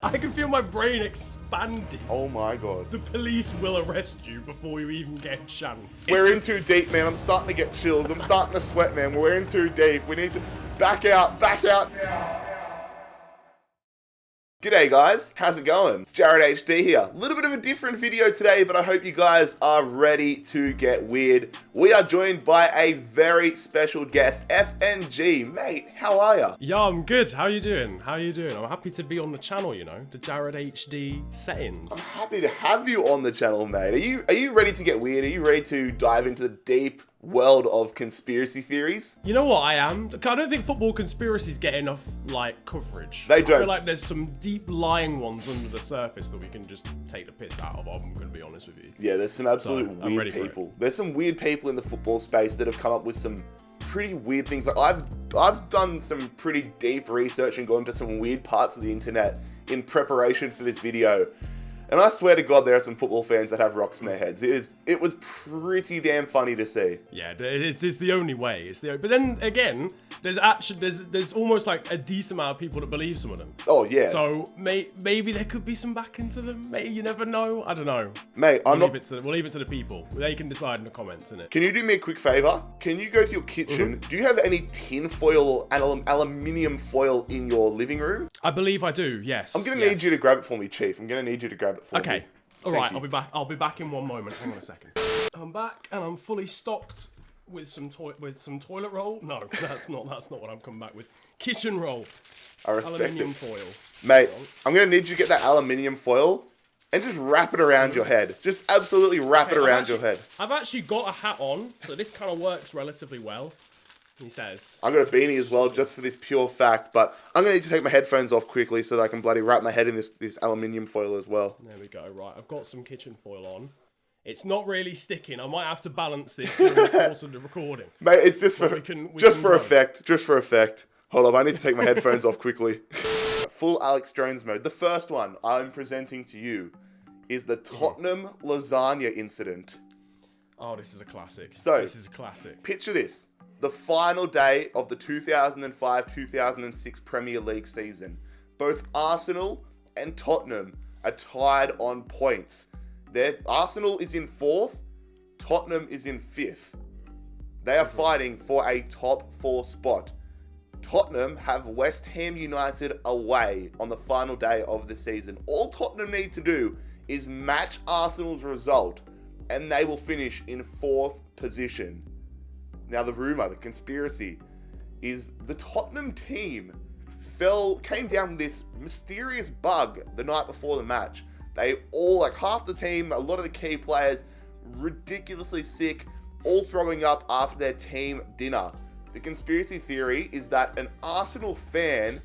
I can feel my brain expanding. Oh my god. The police will arrest you before you even get a chance. We're in too deep, man. I'm starting to get chills. I'm starting to sweat, man. We're in too deep. We need to back out now. G'day guys, how's it going? It's JarradHD here. A little bit of a different video today, but I hope you guys are ready to get weird. We are joined by a very special guest, FNG. Mate, how are ya? Yeah, I'm good. How you doing? I'm happy to be on the channel, you know, the JarradHD settings. I'm happy to have you on the channel, mate. Are you ready to get weird? Are you ready to dive into the deep world of conspiracy theories? You know what I am? I don't think football conspiracies get enough, like, coverage. They don't. I feel like there's some deep lying ones under the surface that we can just take the piss out of, I'm going to be honest with you. Yeah, there's some absolute weird people. There's some weird people in the football space that have come up with some pretty weird things. Like I've done some pretty deep research and gone to some weird parts of the internet in preparation for this video. And I swear to God, there are some football fans that have rocks in their heads. It was pretty damn funny to see. Yeah, it's the only way. But then again, there's almost like a decent amount of people that believe some of them. Oh yeah. So maybe there could be some back into them. Maybe you never know. I don't know. Mate, we'll leave it to the people. They can decide in the comments, innit? Can you do me a quick favor? Can you go to your kitchen? Do you have any tin foil and aluminium foil in your living room? I believe I do. Yes. I'm gonna need you to grab it for me, Chief. I'm gonna need you to grab it for me. Okay. All right. I'll be back in one moment. Hang on a second. I'm back and I'm fully stocked with some toilet roll. No, that's not what I'm coming back with. Kitchen roll. I respect aluminium it. foil. Mate, I'm gonna need you to get that aluminium foil and just wrap it around your head. Just absolutely wrap it around your head. I've actually got a hat on, so this kind of works relatively well. He says. I got a beanie as well, just for this pure fact, but I'm gonna need to take my headphones off quickly so that I can bloody wrap my head in this aluminium foil as well. There we go. Right, I've got some kitchen foil on. It's not really sticking. I might have to balance this during the course of the recording. Mate, it's just for effect. Just for effect. Hold up, I need to take my headphones off quickly. Full Alex Jones mode. The first one I'm presenting to you is the Tottenham Lasagna incident. Oh, this is a classic. This is a classic. Picture this. The final day of the 2005-2006 Premier League season. Both Arsenal and Tottenham are tied on points. Arsenal is in 4th, Tottenham is in 5th. They are fighting for a top 4 spot. Tottenham have West Ham United away on the final day of the season. All Tottenham need to do is match Arsenal's result and they will finish in 4th position. Now the rumor, the conspiracy, is the Tottenham team came down with this mysterious bug the night before the match. They all, like half the team, a lot of the key players, ridiculously sick, all throwing up after their team dinner. The conspiracy theory is that an Arsenal fan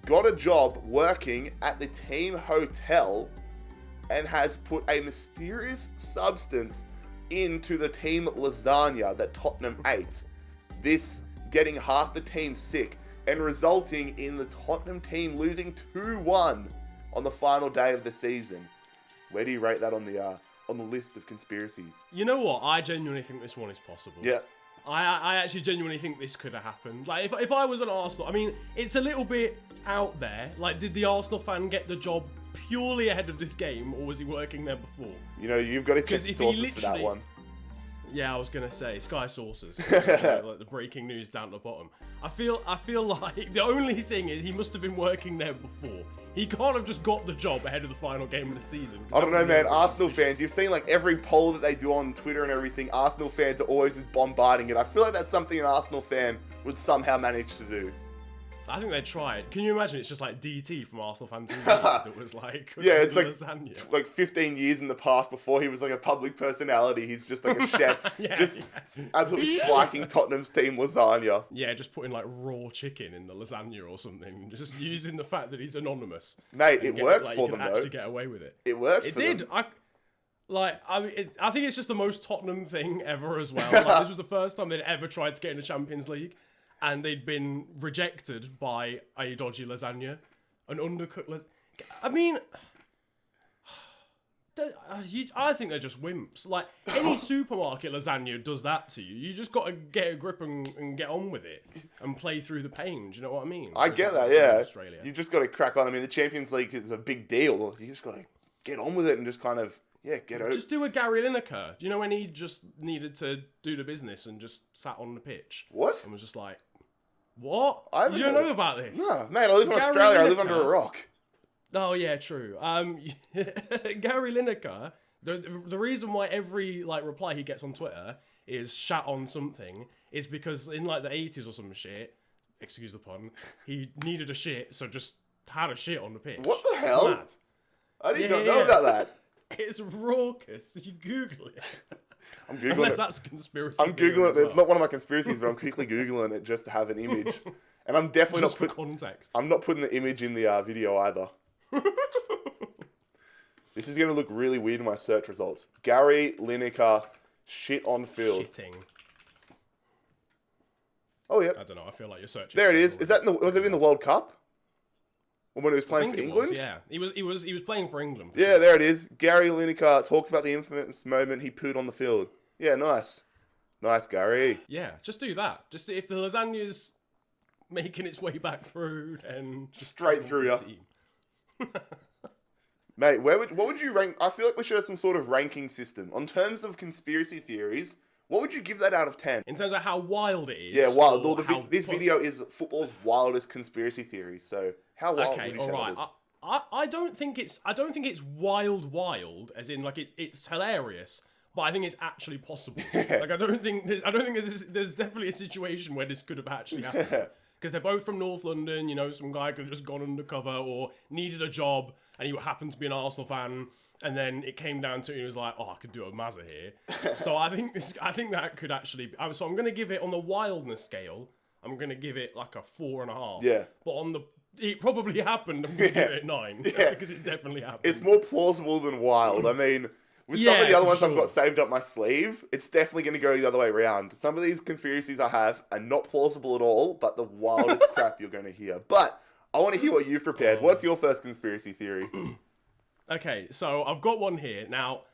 got a job working at the team hotel and has put a mysterious substance into the team lasagna that Tottenham ate. This getting half the team sick and resulting in the Tottenham team losing 2-1 on the final day of the season. Where do you rate that on the list of conspiracies? You know what? I genuinely think this one is possible. Yeah. I actually genuinely think this could have happened. Like, if I was an Arsenal, I mean, it's a little bit out there. Like, did the Arsenal fan get the job purely ahead of this game, or was he working there before? You know, you've got to check the sources for that one. Yeah, I was gonna say Sky sources, like the breaking news down at the bottom. I feel like the only thing is he must have been working there before. He can't have just got the job ahead of the final game of the season. I don't know, man. Arsenal fans, you've seen like every poll that they do on Twitter and everything. Arsenal fans are always just bombarding it. I feel like that's something an Arsenal fan would somehow manage to do. I think they tried. Can you imagine? It's just like DT from Arsenal Fans TV that was like, yeah, it's like lasagna. Like 15 years in the past before he was like a public personality. He's just like a chef, absolutely spiking Tottenham's team lasagna. Yeah, just putting like raw chicken in the lasagna or something. Just using the fact that he's anonymous. Mate, it worked for them though. Actually get away with it. It worked. It did. I think it's just the most Tottenham thing ever as well. Like, this was the first time they'd ever tried to get in the Champions League. And they'd been rejected by a dodgy lasagna, an undercooked lasagna. I mean, I think they're just wimps. Like, any supermarket lasagna does that to you. You just got to get a grip and get on with it and play through the pain. Do you know what I mean? I get that, yeah. You just got to crack on. I mean, the Champions League is a big deal. You just got to get on with it and just kind of, get over. Just do a Gary Lineker. Do you know when he just needed to do the business and just sat on the pitch? What? And was just like, what? You don't know about this? No, mate, I live in Australia. I live under a rock. Oh, yeah, true. Gary Lineker, the reason why every reply he gets on Twitter is shat on something is because in the 80s or some shit, excuse the pun, he needed a shit, so just had a shit on the pitch. What the hell? Mad. I did not know about that. It's raucous. You Google it. I'm Googling Unless it. That's conspiracy. I'm Googling it. It's not one of my conspiracies, but I'm quickly Googling it just to have an image. And I'm definitely just not for context. I'm not putting the image in the video either. This is going to look really weird in my search results. Gary Lineker shit on field. Shitting. Oh, yeah. I don't know. I feel like you're searching. There it is. Is that was it in the World Cup? Or when he was playing for England? Yeah. He was playing for England. Yeah, sure. There it is. Gary Lineker talks about the infamous moment he pooed on the field. Yeah, nice. Nice, Gary. Yeah, just do that. Just if the lasagna's making its way back through, then straight through ya. Mate, what would you rank? I feel like we should have some sort of ranking system. On terms of conspiracy theories, what would you give that out of 10? In terms of how wild it is? Yeah, wild. This video is football's wildest conspiracy theories. So how wild would you say that is? I don't think it's wild, as in it's hilarious, but I think it's actually possible. I don't think there's definitely a situation where this could have actually happened. Because they're both from North London, some guy could have just gone undercover or needed a job and he happened to be an Arsenal fan, and then it came down to it and he was like, I could do a Mazza here. So I think that could actually so I'm gonna give it, on the wildness scale, I'm gonna give it a 4.5. Yeah. But it probably happened, I'm gonna give it a 9. Yeah. Because it definitely happened. It's more plausible than wild. I mean, with some of the other ones I've got saved up my sleeve, it's definitely going to go the other way around. Some of these conspiracies I have are not plausible at all, but the wildest crap you're going to hear. But I want to hear what you've prepared. What's your first conspiracy theory? Okay, so I've got one here. Now,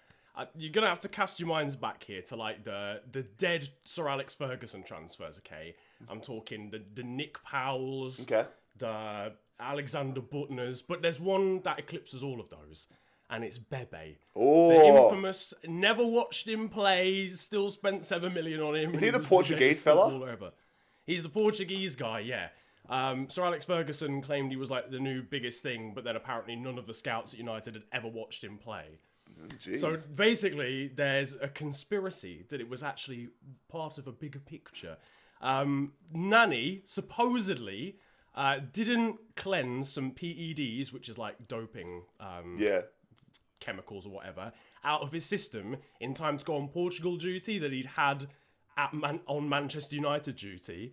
you're going to have to cast your minds back here to the dead Sir Alex Ferguson transfers, okay? I'm talking the Nick Powells, okay, the Alexander Butners, but there's one that eclipses all of those. And it's Bebe. Oh. The infamous, never watched him play, still spent 7 million on him. Is he the Portuguese fella? He's the Portuguese guy, yeah. Sir Alex Ferguson claimed he was the new biggest thing, but then apparently none of the scouts at United had ever watched him play. Jeez. So basically, there's a conspiracy that it was actually part of a bigger picture. Nani supposedly didn't cleanse some PEDs, which is doping. Chemicals or whatever, out of his system in time to go on Portugal duty that he'd had on Manchester United duty.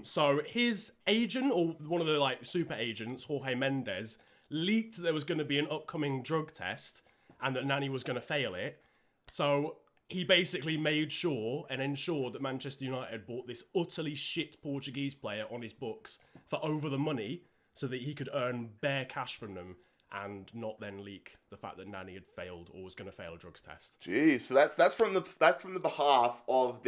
So his agent, or one of the super agents, Jorge Mendes, leaked there was going to be an upcoming drug test and that Nani was going to fail it. So he basically made sure and ensured that Manchester United bought this utterly shit Portuguese player on his books for over the money so that he could earn bare cash from them and not then leak the fact that Nani had failed or was going to fail a drugs test. Jeez, so that's from the behalf of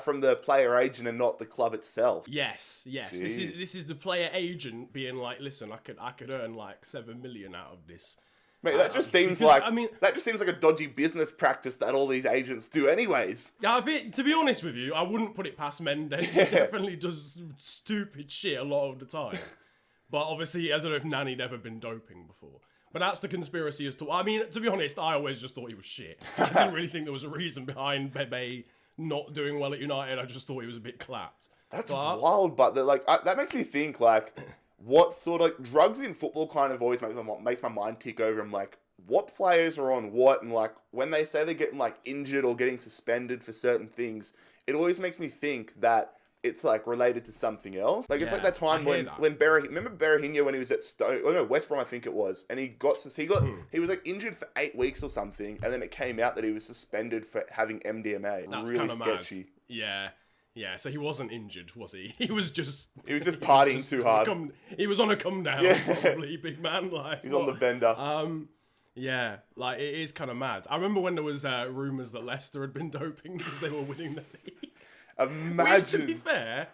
from the player agent and not the club itself. Yes. Jeez. This is the player agent being listen, I could earn 7 million out of this. Mate, that just seems like a dodgy business practice that all these agents do anyways. To be honest with you, I wouldn't put it past Mendes. He definitely does stupid shit a lot of the time. But obviously, I don't know if Nani'd ever been doping before. But that's the conspiracy as to... I mean, to be honest, I always just thought he was shit. I didn't really think there was a reason behind Bebe not doing well at United. I just thought he was a bit clapped. That's wild, but that makes me think, what sort of... drugs in football kind of always makes my mind tick over. I'm what players are on what? And, when they say they're getting, injured or getting suspended for certain things, it always makes me think that it's related to something else. It's that time when remember Berahino when he was at West Brom, I think it was, and he was injured for 8 weeks or something, and then it came out that he was suspended for having MDMA. That's really sketchy. Mad. Yeah. So he wasn't injured, was he? He was just partying too hard. He was on a come down, probably, big man. He's on the bender. Yeah, like it is kind of mad. I remember when there was rumours that Leicester had been doping because they were winning the league. Which, to be Imagine. fair,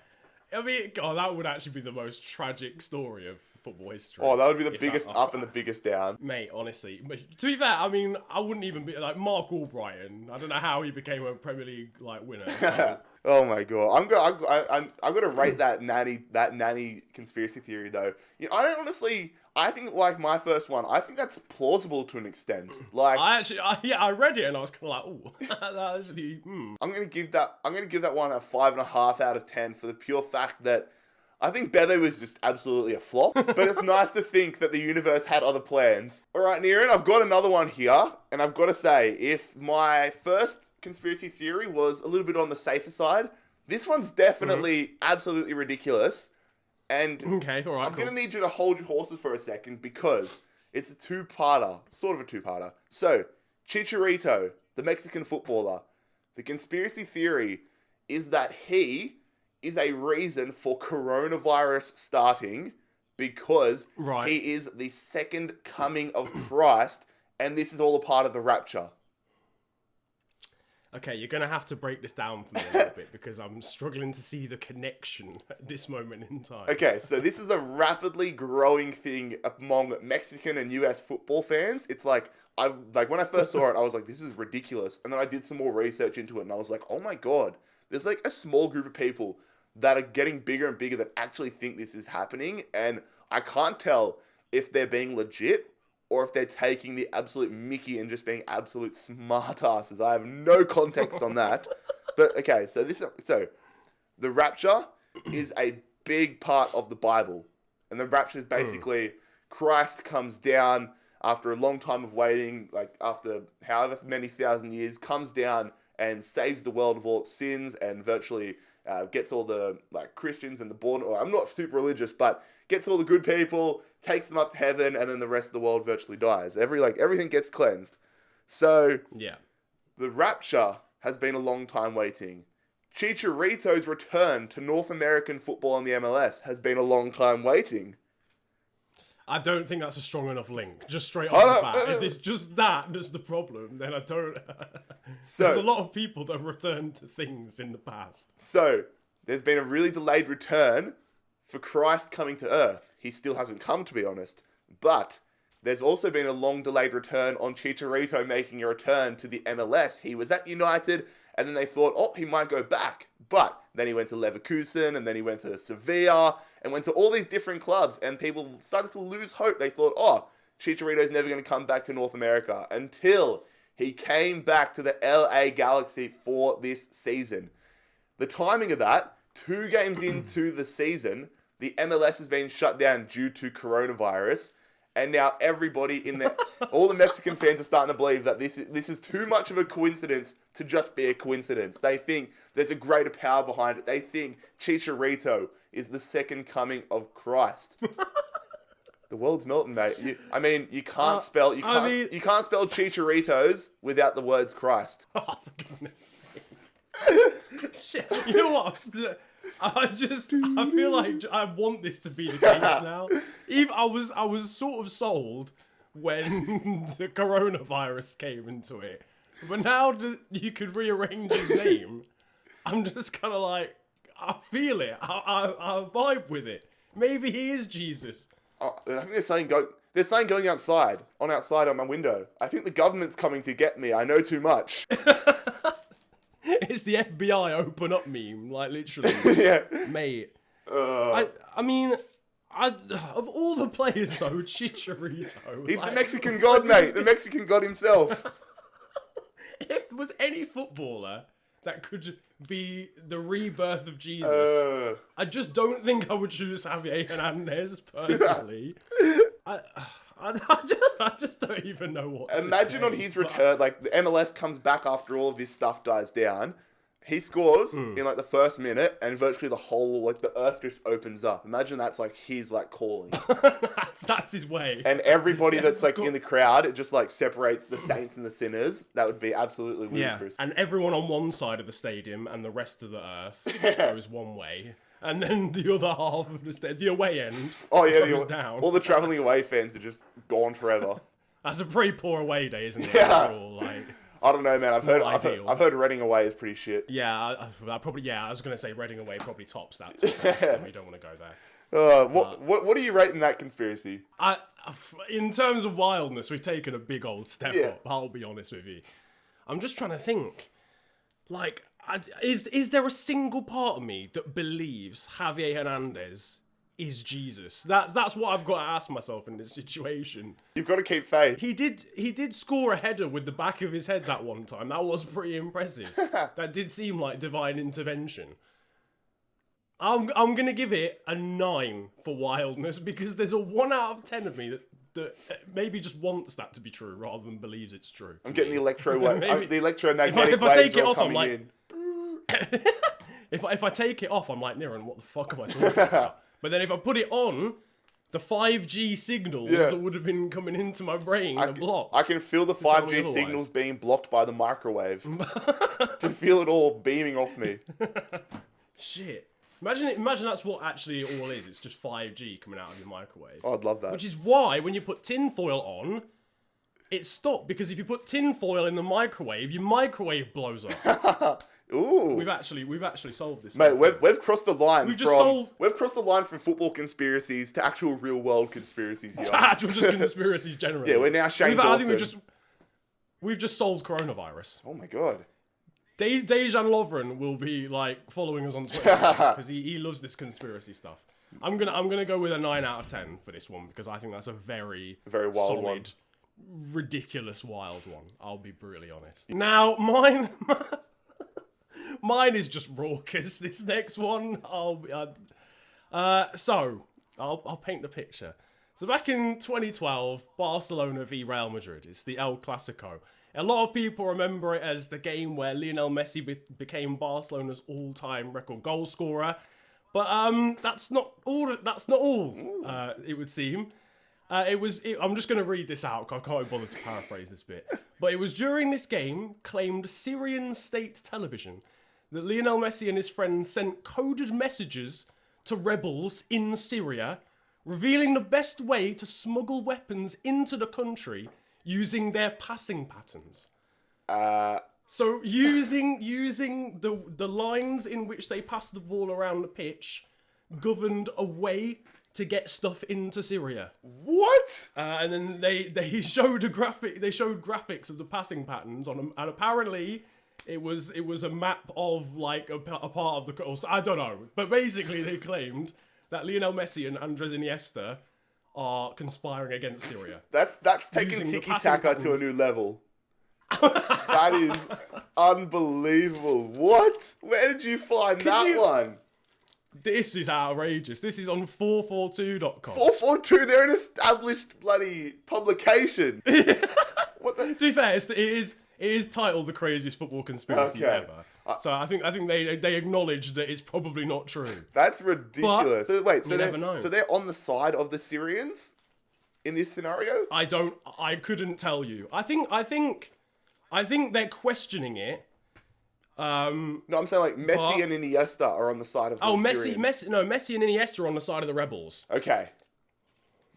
I mean, God, that would actually be the most tragic story of football history. Oh, that would be the If biggest up and the biggest down. Mate, honestly. But to be fair, I mean, I wouldn't even be like Mark Albrighton. I don't know how he became a Premier League winner. So. Oh my god, I'm gonna rate that Nani conspiracy theory though. You know, I think like my first one, I think that's plausible to an extent. Like I read it and I was kind of like, oh, that actually. I'm gonna give that one a 5.5 out of 10 for the pure fact that I think Bebe was just absolutely a flop, but it's nice to think that the universe had other plans. All right, Niran, I've got another one here, and I've got to say, if my first conspiracy theory was a little bit on the safer side, this one's definitely absolutely ridiculous. And okay, all right, I'm going to need you to hold your horses for a second because it's a two-parter, sort of a two-parter. So, Chicharito, the Mexican footballer, the conspiracy theory is that he is a reason for coronavirus starting because he is the second coming of Christ, and this is all a part of the rapture. Okay, you're going to have to break this down for me a little bit because I'm struggling to see the connection at this moment in time. Okay, so this is a rapidly growing thing among Mexican and US football fans. It's like when I first saw it, I was like, this is ridiculous. And then I did some more research into it and I was like, oh my God, there's like a small group of people that are getting bigger and bigger that actually think this is happening. And I can't tell if they're being legit or if they're taking the absolute mickey and just being absolute smartasses. I have no context on that. But okay, so the rapture is a big part of the Bible. And the rapture is basically Christ comes down after a long time of waiting, like after however many thousand years, comes down and saves the world of all its sins and virtually gets all the like Christians and the born, or I'm not super religious, but gets all the good people, takes them up to heaven, and then the rest of the world virtually dies. Everything gets cleansed. So yeah, the rapture has been a long time waiting. Chicharito's return to North American football in the MLS has been a long time waiting. I don't think that's a strong enough link. Just straight off the bat. If it's just that's the problem, then I don't... There's a lot of people that return to things in the past. So, there's been a really delayed return for Christ coming to Earth. He still hasn't come, to be honest. But there's also been a long delayed return on Chicharito making a return to the MLS. He was at United, and then they thought, oh, he might go back. But then he went to Leverkusen, and then he went to Sevilla, and went to all these different clubs, and people started to lose hope. They thought, oh, Chicharito's never going to come back to North America, until he came back to the LA Galaxy for this season. The timing of that, 2 games into the season, the MLS has been shut down due to coronavirus, and now everybody all the Mexican fans are starting to believe that this is too much of a coincidence to just be a coincidence. They think there's a greater power behind it. They think Chicharito is the second coming of Christ. The world's melting, mate. You can't spell Chicharitos without the words Christ. Oh, for goodness sake. Shit. You know what? I feel like I want this to be the case now. I was sort of sold when the coronavirus came into it, but now that you could rearrange his name, I'm just kind of like, I feel it. I vibe with it. Maybe he is Jesus. I think they're saying going outside on my window. I think the government's coming to get me. I know too much. It's the FBI open up meme, like literally. Yeah. Mate. I mean, of all the players though, Chicharito. He's the Mexican god, mate. The Mexican god himself. If there was any footballer that could be the rebirth of Jesus, I just don't think I would choose Xavier Hernandez personally. I just don't even know what to Imagine say, on his return, like the MLS comes back after all of this stuff dies down. He scores in like the first minute, and virtually the whole the earth just opens up. Imagine that's like his calling. that's his way. And everybody that's in the crowd, it just separates the saints and the sinners. That would be absolutely ludicrous. Yeah. And everyone on one side of the stadium and the rest of the earth goes one way. And then the other half of the away end goes down. All the travelling away fans are just gone forever. That's a pretty poor away day, isn't it? Yeah. Overall, like, I don't know, man. I've heard Reading away is pretty shit. yeah, I was gonna say Reading away probably tops that top list, and we don't want to go there. What are you rating that conspiracy? In terms of wildness, we've taken a big old step up. I'll be honest with you. I'm just trying to think. Like, is there a single part of me that believes Xavier Hernandez is Jesus? That's what I've got to ask myself in this situation. You've got to keep faith. He did score a header with the back of his head that one time. That was pretty impressive. That did seem like divine intervention. I'm gonna give it a 9 for wildness because there's a 1 out of 10 of me that maybe just wants that to be true rather than believes it's true. I'm getting the electromagnetic if I take waves it all off, I'm coming like, in. if I take it off, I'm like, Niran, what the fuck am I talking about? But then if I put it on, the 5G signals that would have been coming into my brain are blocked. I can feel the 5G signals being blocked by the microwave. Can feel it all beaming off me. Shit. Imagine that's what actually it all is. It's just 5G coming out of your microwave. Oh, I'd love that. Which is why when you put tinfoil on, it stopped. Because if you put tinfoil in the microwave, your microwave blows up. Ooh. We've actually solved this. Mate, we've crossed the line We've crossed the line from football conspiracies to actual real world conspiracies here. To actual just conspiracies generally. Yeah, we're now Shane Dawson. I think we've just solved coronavirus. Oh my god. Dejan Lovren will be like following us on Twitter because he loves this conspiracy stuff. I'm gonna go with a 9 out of 10 for this one because I think that's a very wild solid, one. Ridiculous wild one. I'll be brutally honest. Now mine is just raucous. This next one, I'll paint the picture. So back in 2012, Barcelona v Real Madrid. It's the El Clasico. A lot of people remember it as the game where Lionel Messi became Barcelona's all-time record goal scorer. But that's not all. It would seem. I'm just going to read this out. I can't bother to paraphrase this bit. But it was during this game, claimed Syrian state television, that Lionel Messi and his friends sent coded messages to rebels in Syria, revealing the best way to smuggle weapons into the country using their passing patterns. So using the lines in which they pass the ball around the pitch governed a way to get stuff into Syria. What? And then they showed graphics of the passing patterns and apparently it was a map of like a part of the course. I don't know, but basically they claimed that Lionel Messi and Andres Iniesta are conspiring against Syria. That's taking tiki-taka to a new level. That is unbelievable. What? Where did you find one? This is outrageous. This is on 442.com. 442, they're an established bloody publication. What the? To be fair, it is titled the craziest football conspiracies ever. So I think they acknowledge that it's probably not true. That's ridiculous. So wait, you never know. So they're on the side of the Syrians in this scenario? I couldn't tell you. I think they're questioning it. No, I'm saying like Messi and Iniesta are on the side of the Syrians. Messi and Iniesta are on the side of the rebels. Okay.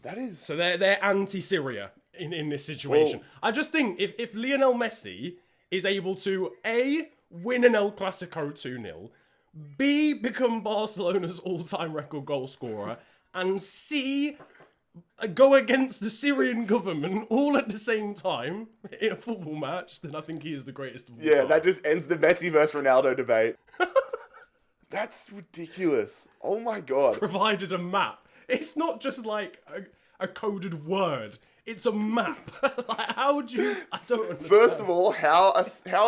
That is... So they're anti-Syria in this situation. Well, I just think if Lionel Messi is able to A, win an El Clasico 2-0, B, become Barcelona's all-time record goal scorer, and C, go against the Syrian government all at the same time in a football match, then I think he is the greatest of all time. That just ends the Messi versus Ronaldo debate. That's ridiculous. Oh my god. Provided a map. It's not just like a coded word. It's a map. Like, how do you... I don't understand. First of all, how are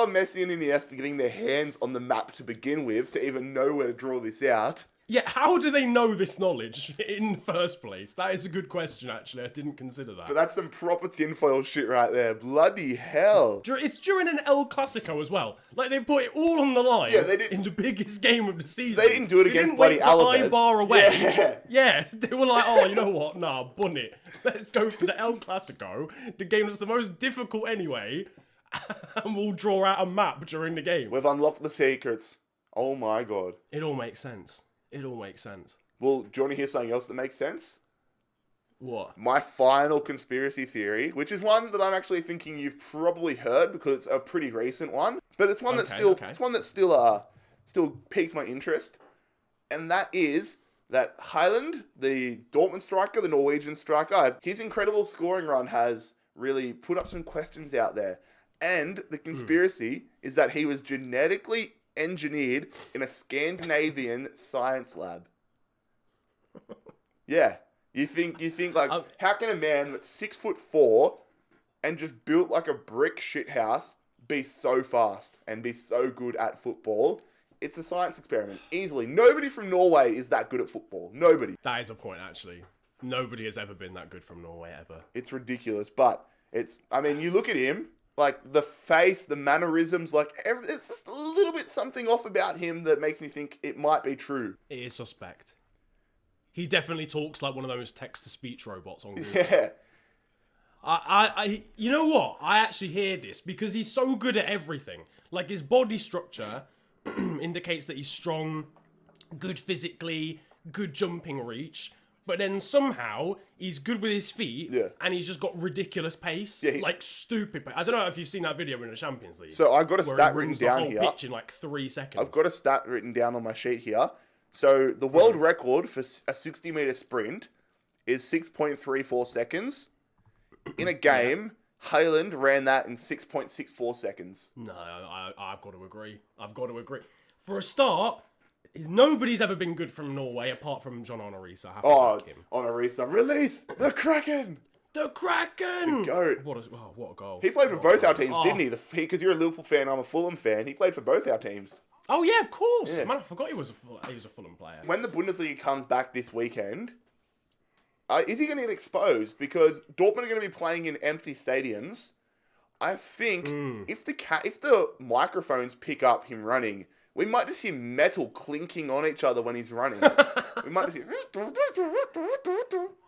Messi and Iniesta getting their hands on the map to begin with to even know where to draw this out? Yeah, how do they know this knowledge in the first place? That is a good question, actually. I didn't consider that. But that's some proper tinfoil shit right there. Bloody hell. It's during an El Clasico as well. Like, they put it all on the line in the biggest game of the season. They didn't do it against bloody Alaves. Bar away. Yeah, they were like, oh, you know what? Nah, bun it. Let's go for the El Clasico, the game that's the most difficult anyway, and we'll draw out a map during the game. We've unlocked the secrets. Oh my god. It all makes sense. It all makes sense. Well, do you want to hear something else that makes sense? What? My final conspiracy theory, which is one that I'm actually thinking you've probably heard because it's a pretty recent one, but it's one that still piques my interest, and that is that Haaland, the Dortmund striker, the Norwegian striker, his incredible scoring run has really put up some questions out there. And the conspiracy is that he was genetically engineered in a Scandinavian science lab. Yeah. You think like, how can a man that's 6'4" and just built like a brick shithouse be so fast and be so good at football? It's a science experiment. Easily. Nobody from Norway is that good at football. Nobody. That is a point, actually. Nobody has ever been that good from Norway, ever. It's ridiculous, but you look at him, like the face, the mannerisms, it's just a little bit something off about him that makes me think it might be true. It is suspect. He definitely talks like one of those text-to-speech robots on Google. Yeah. You know what? I actually hear this because he's so good at everything. Like, his body structure indicates that he's strong, good physically, good jumping reach, but then somehow he's good with his feet, and he's just got ridiculous pace, like stupid pace. I don't know if you've seen that video in the Champions League. So I've got a stat written down here. Pitch in like 3 seconds. I've got a stat written down on my sheet here. So the world record for a 60-meter sprint is 6.34 seconds. In a game, Haaland ran that in 6.64 seconds. No, I've got to agree. For a start, nobody's ever been good from Norway apart from John Honorisa. I have to back him. Honorisa, release the Kraken! The Kraken! The GOAT. What a goal. He played for both our teams, didn't he? Because you're a Liverpool fan, I'm a Fulham fan. He played for both our teams. Oh, yeah, of course. Yeah. Man, I forgot he was a Fulham player. When the Bundesliga comes back this weekend, is he going to get exposed? Because Dortmund are going to be playing in empty stadiums. I think if the microphones pick up him running, we might just hear metal clinking on each other when he's running. We might just hear...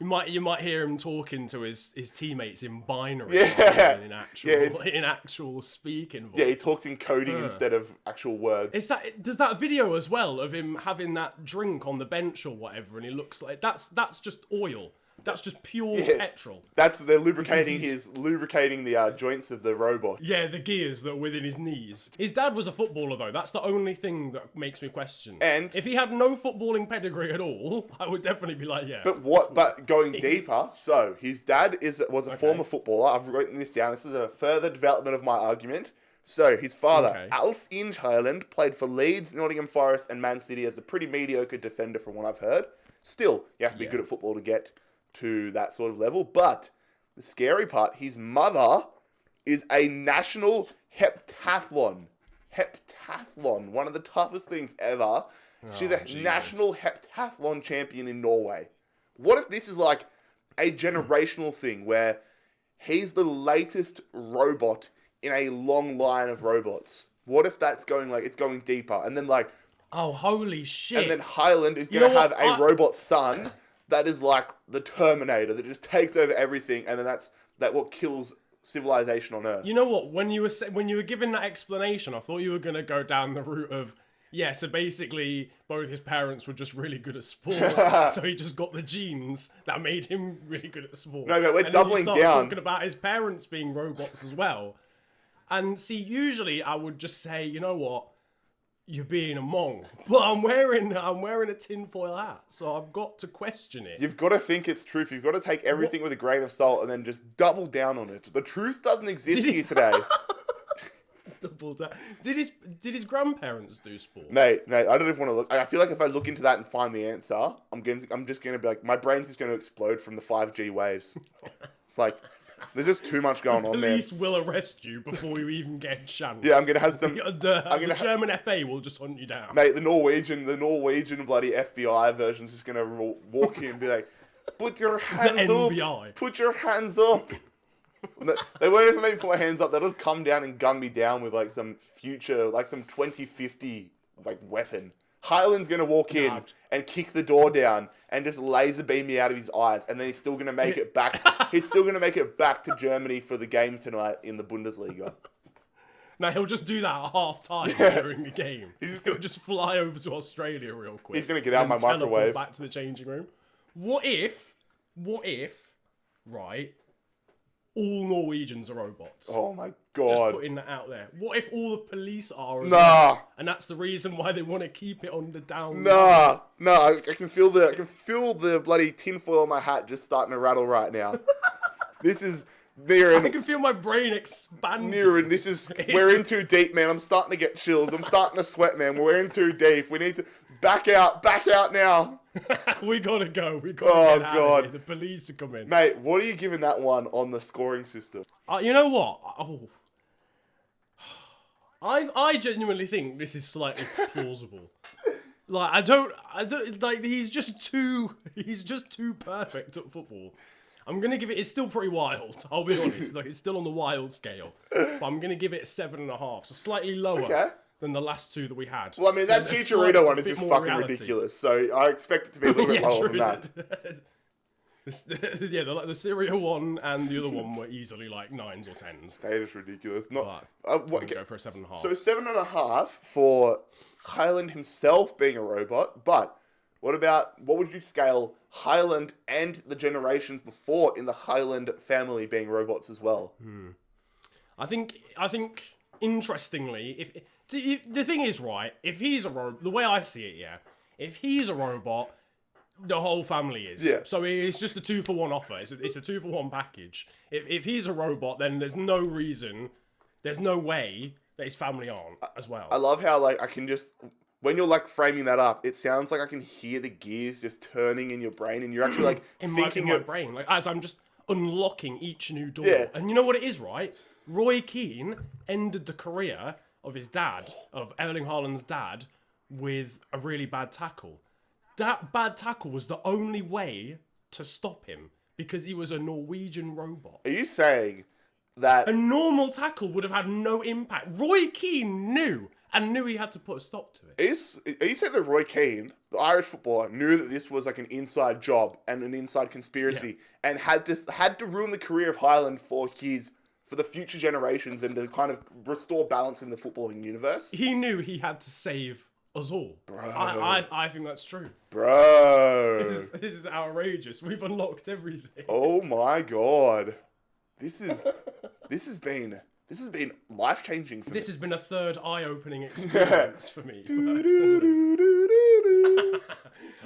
You might hear him talking to his teammates in binary, in actual speaking voice. Yeah, he talks in coding instead of actual words. Does that video as well of him having that drink on the bench or whatever, and he looks like that's just oil. That's just pure petrol. They're lubricating the joints of the robot. Yeah, the gears that are within his knees. His dad was a footballer though. That's the only thing that makes me question. And if he had no footballing pedigree at all, I would definitely be like, yeah. But going deeper, so his dad was a former footballer. I've written this down. This is a further development of my argument. So his father, Alf Inge Haaland, played for Leeds, Nottingham Forest, and Man City as a pretty mediocre defender from what I've heard. Still, you have to be good at football to get to that sort of level. But the scary part, his mother is a national heptathlon. One of the toughest things ever. She's a national heptathlon champion in Norway. What if this is like a generational thing where he's the latest robot in a long line of robots? What if that's going it's going deeper? And then oh, holy shit. And then Haaland is going to have a robot son that is like the Terminator that just takes over everything, and then that's what kills civilization on Earth. You know what? When you were giving that explanation, I thought you were gonna go down the route of so basically both his parents were just really good at sport, so he just got the genes that made him really good at sport. No, we're doubling down. Talking about his parents being robots as well, and see, usually I would just say, you know what? You're being a mong, but I'm wearing a tinfoil hat, so I've got to question it. You've got to think it's truth. You've got to take everything with a grain of salt and then just double down on it. The truth doesn't exist here today. Double down. Did his grandparents do sport? Mate, I don't even want to look. I feel like if I look into that and find the answer, I'm just gonna be like, my brain's just gonna explode from the 5G waves. It's like, there's just too much going on there. Police will arrest you before you even get a chance. Yeah, I'm gonna have some. The German FA will just hunt you down. Mate, the Norwegian bloody FBI version's just gonna walk in and be like, "Put your hands up! Put your hands up!" They won't even make me put my hands up. They'll just come down and gun me down with some future, some 2050 weapon. Haaland's gonna walk in and kick the door down and just laser beam me out of his eyes, and then he's still gonna make it back. He's still gonna make it back to Germany for the game tonight in the Bundesliga. Now he'll just do that at half time during the game. He'll just fly over to Australia real quick. He's gonna get out my microwave. Back to the changing room. What if What if, right, all Norwegians are robots? Oh my Just god. putting that out there. What if all the police are as Nah. well? And that's the reason why they want to keep it on the down low. I can feel the bloody tinfoil on my hat just starting to rattle right now. This is Niran. I can feel my brain expanding. Niran, we're in too deep, man. I'm starting to get chills. I'm starting to sweat, man. We're in too deep. We need to back out now. We gotta go. We gotta get out of here. The police are coming. Mate, what are you giving that one on the scoring system? You know what? I genuinely think this is slightly plausible. Like I don't like he's just too perfect at football. I'm gonna give it. It's still pretty wild. I'll be honest. Like it's still on the wild scale, but I'm gonna give it 7.5, so slightly lower than the last two that we had. Well, I mean that Chicharito one is just fucking ridiculous. So I expect it to be a little bit lower than that. The Syria one and the other one were easily like 9s or 10s. That is ridiculous. Not. Go for a 7.5. So 7.5 for Highland himself being a robot, but. What would you scale Highland and the generations before in the Highland family being robots as well? I think interestingly, if the thing is right, if he's a robot, the way I see it, if he's a robot, the whole family is. Yeah. So it's just a 2-for-1 offer. It's a 2-for-1 package. If he's a robot, then there's no way that his family aren't as well. I love how I can just. When you're framing that up, it sounds like I can hear the gears just turning in your brain, and you're actually thinking in my brain, as I'm just unlocking each new door. Yeah. And you know what it is, right? Roy Keane ended the career of his dad, of Erling Haaland's dad, with a really bad tackle. That bad tackle was the only way to stop him because he was a Norwegian robot. Are you saying that a normal tackle would have had no impact? Roy Keane knew he had to put a stop to it. Are you saying that Roy Keane, the Irish footballer, knew that this was an inside job and an inside conspiracy, and had to ruin the career of Highland for the future generations and to kind of restore balance in the footballing universe? He knew he had to save us all. Bro. I think that's true. Bro. This is outrageous. We've unlocked everything. Oh my god. This has been life-changing for me. This has been a third eye-opening experience for me.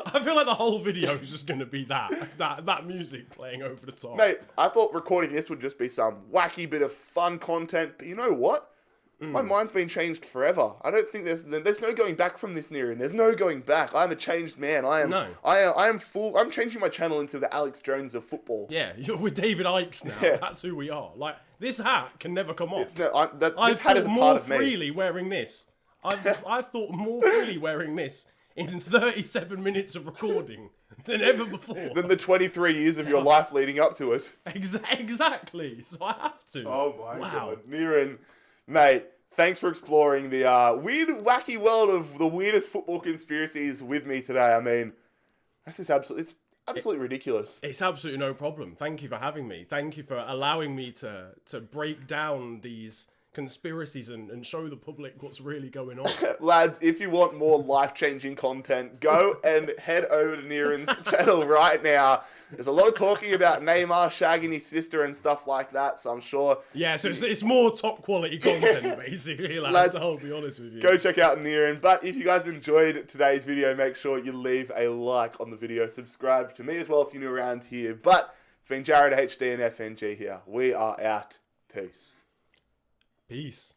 I feel like the whole video is just going to be that music playing over the top. Mate, I thought recording this would just be some wacky bit of fun content, but you know what? My mind's been changed forever. I don't think there's no going back from this, Niran. There's no going back. I'm a changed man. I am full. I'm changing my channel into the Alex Jones of football. Yeah, we're David Ikes now. Yeah. That's who we are. This hat can never come off. This hat is a part of me. Freely wearing this. I've thought more freely wearing this in 37 minutes of recording than ever before. Than the 23 years of your life leading up to it. Exactly. So I have to. Oh my god, Niran. Mate, thanks for exploring the weird, wacky world of the weirdest football conspiracies with me today. I mean, it's absolutely ridiculous. It's absolutely no problem. Thank you for having me. Thank you for allowing me to break down these conspiracies and show the public what's really going on. Lads, if you want more life-changing content, go and head over to Niran's channel right now. There's a lot of talking about Neymar shagging his sister and stuff like that, so I'm sure... Yeah, so it's more top-quality content, basically, lads, I'll be honest with you. Go check out Niran. But if you guys enjoyed today's video, make sure you leave a like on the video. Subscribe to me as well if you're new around here. But it's been JarradHD and FNG here. We are out. Peace. Peace.